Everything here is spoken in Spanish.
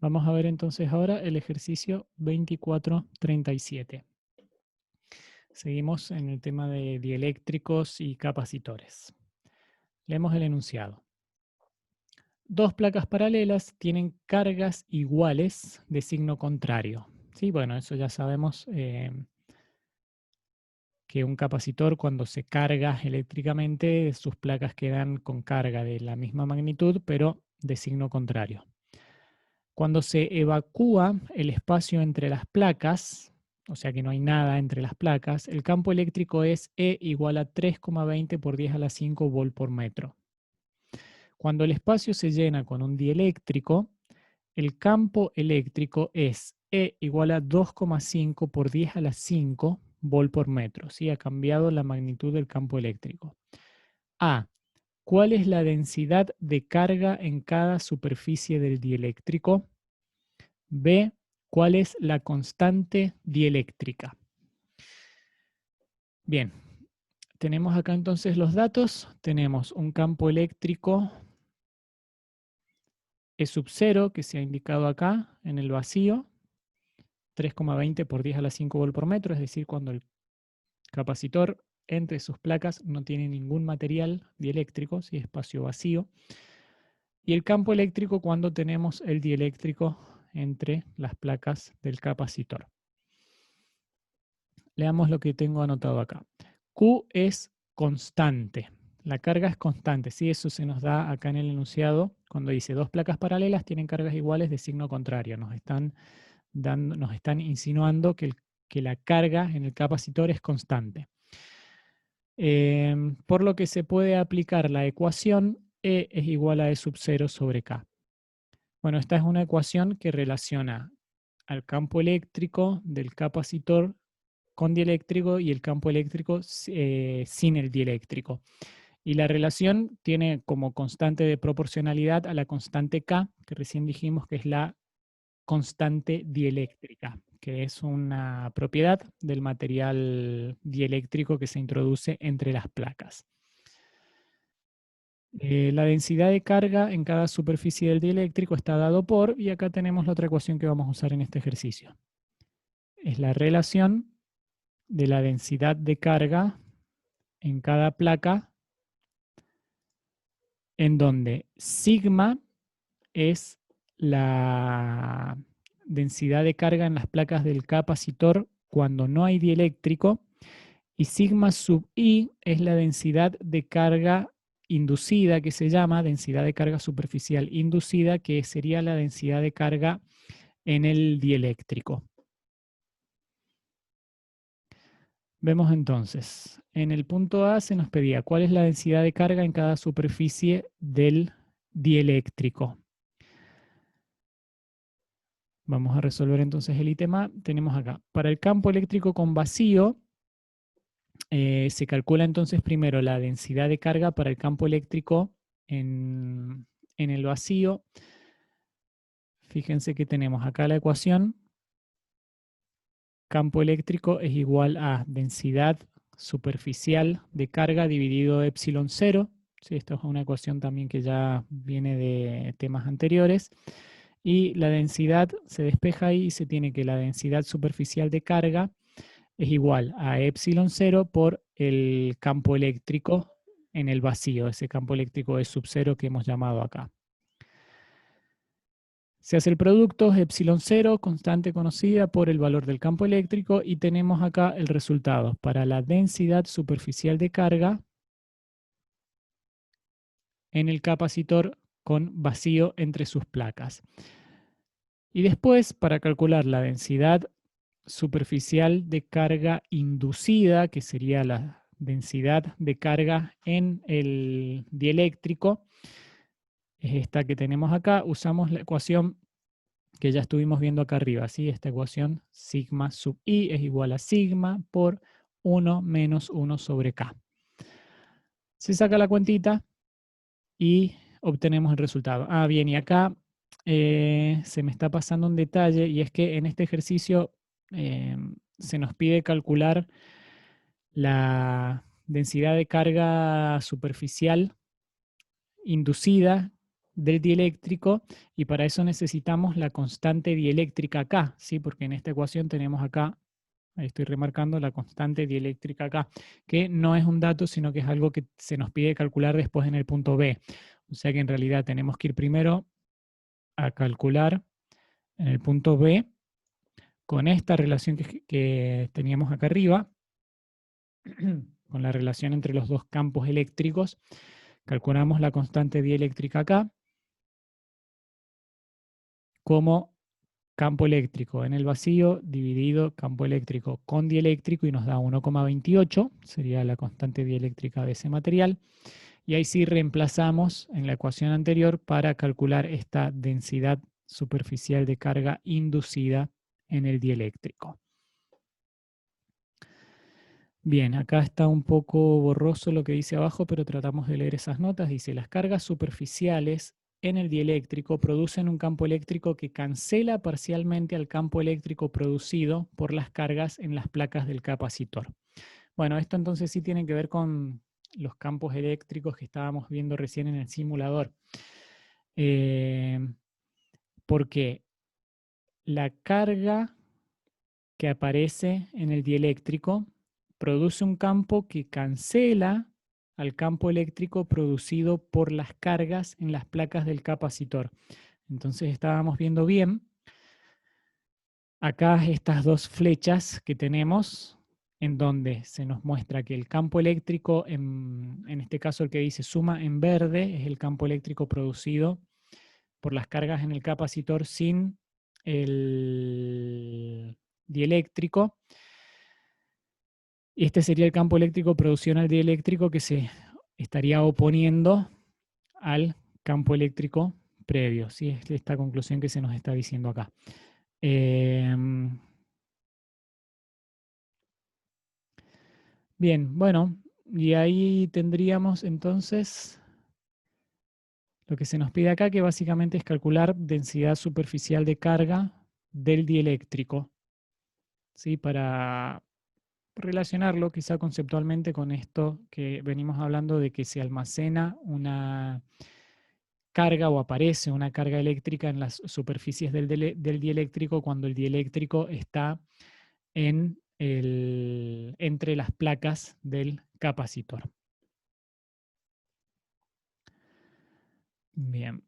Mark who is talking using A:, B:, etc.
A: Vamos a ver entonces ahora el ejercicio 2437. Seguimos en el tema de dieléctricos y capacitores. Leemos el enunciado. Dos placas paralelas tienen cargas iguales de signo contrario. Sí, bueno, eso ya sabemos que un capacitor cuando se carga eléctricamente, sus placas quedan con carga de la misma magnitud, pero de signo contrario. Cuando se evacúa el espacio entre las placas, o sea que no hay nada entre las placas, el campo eléctrico es E igual a 3,20 por 10 a la 5 volt por metro. Cuando el espacio se llena con un dieléctrico, el campo eléctrico es E igual a 2,5 por 10 a la 5 volt por metro. ¿Sí? Ha cambiado la magnitud del campo eléctrico. A. ¿Cuál es la densidad de carga en cada superficie del dieléctrico? B. ¿Cuál es la constante dieléctrica? Bien, tenemos acá entonces los datos. Tenemos un campo eléctrico E sub 0, que se ha indicado acá en el vacío, 3,20 por 10 a la 5 volt por metro, es decir, cuando el capacitor entre sus placas no tiene ningún material dieléctrico, si es espacio vacío. Y el campo eléctrico cuando tenemos el dieléctrico entre las placas del capacitor. Leamos lo que tengo anotado acá. Q es constante. La carga es constante. ¿Sí? Eso se nos da acá en el enunciado cuando dice dos placas paralelas tienen cargas iguales de signo contrario. Nos están insinuando que la carga en el capacitor es constante. Por lo que se puede aplicar la ecuación E es igual a E sub 0 sobre K. Bueno, esta es una ecuación que relaciona al campo eléctrico del capacitor con dieléctrico y el campo eléctrico sin el dieléctrico. Y la relación tiene como constante de proporcionalidad a la constante K, que recién dijimos que es la constante dieléctrica, que es una propiedad del material dieléctrico que se introduce entre las placas. La densidad de carga en cada superficie del dieléctrico está dado por, y acá tenemos la otra ecuación que vamos a usar en este ejercicio. Es la relación de la densidad de carga en cada placa, en donde sigma es la densidad de carga en las placas del capacitor cuando no hay dieléctrico, y sigma sub i es la densidad de carga inducida, que se llama densidad de carga superficial inducida, que sería la densidad de carga en el dieléctrico. Vemos entonces, en el punto A se nos pedía cuál es la densidad de carga en cada superficie del dieléctrico. Vamos a resolver entonces el ítem A. Tenemos acá, para el campo eléctrico con vacío, se calcula entonces primero la densidad de carga para el campo eléctrico en el vacío. Fíjense que tenemos acá la ecuación. Campo eléctrico es igual a densidad superficial de carga dividido epsilon 0. Sí, esto es una ecuación también que ya viene de temas anteriores. Y la densidad se despeja ahí y se tiene que la densidad superficial de carga es igual a epsilon 0 por el campo eléctrico en el vacío, ese campo eléctrico es sub 0 que hemos llamado acá. Se hace el producto, epsilon 0, constante conocida por el valor del campo eléctrico, y tenemos acá el resultado para la densidad superficial de carga en el capacitor con vacío entre sus placas. Y después, para calcular la densidad superficial de carga inducida, que sería la densidad de carga en el dieléctrico, es esta que tenemos acá, usamos la ecuación que ya estuvimos viendo acá arriba, ¿sí? Esta ecuación sigma sub i es igual a sigma por 1 menos 1 sobre k. Se saca la cuentita y obtenemos el resultado. Ah, bien, y acá se me está pasando un detalle, y es que en este ejercicio se nos pide calcular la densidad de carga superficial inducida, del dieléctrico, y para eso necesitamos la constante dieléctrica K, ¿sí? Porque en esta ecuación tenemos acá, ahí estoy remarcando la constante dieléctrica K, que no es un dato, sino que es algo que se nos pide calcular después en el punto B. O sea que en realidad tenemos que ir primero a calcular en el punto B con esta relación que teníamos acá arriba, con la relación entre los dos campos eléctricos, calculamos la constante dieléctrica acá como campo eléctrico en el vacío dividido campo eléctrico con dieléctrico y nos da 1,28, sería la constante dieléctrica de ese material. Y ahí sí reemplazamos en la ecuación anterior para calcular esta densidad superficial de carga inducida en el dieléctrico. Bien, acá está un poco borroso lo que dice abajo, pero tratamos de leer esas notas. Dice, las cargas superficiales en el dieléctrico producen un campo eléctrico que cancela parcialmente al campo eléctrico producido por las cargas en las placas del capacitor. Bueno, esto entonces sí tiene que ver con los campos eléctricos que estábamos viendo recién en el simulador. Porque la carga que aparece en el dieléctrico produce un campo que cancela al campo eléctrico producido por las cargas en las placas del capacitor. Entonces estábamos viendo bien acá estas dos flechas que tenemos en donde se nos muestra que el campo eléctrico, en este caso el que dice suma en verde, es el campo eléctrico producido por las cargas en el capacitor sin el dieléctrico. Y este sería el campo eléctrico producido en el dieléctrico que se estaría oponiendo al campo eléctrico previo. ¿Sí? Es esta conclusión que se nos está diciendo acá. Bien, bueno, y ahí tendríamos entonces lo que se nos pide acá, que básicamente es calcular densidad superficial de carga del dieléctrico, ¿sí? Para relacionarlo quizá conceptualmente con esto que venimos hablando de que se almacena una carga o aparece una carga eléctrica en las superficies del dieléctrico cuando el dieléctrico está entre las placas del capacitor. Bien,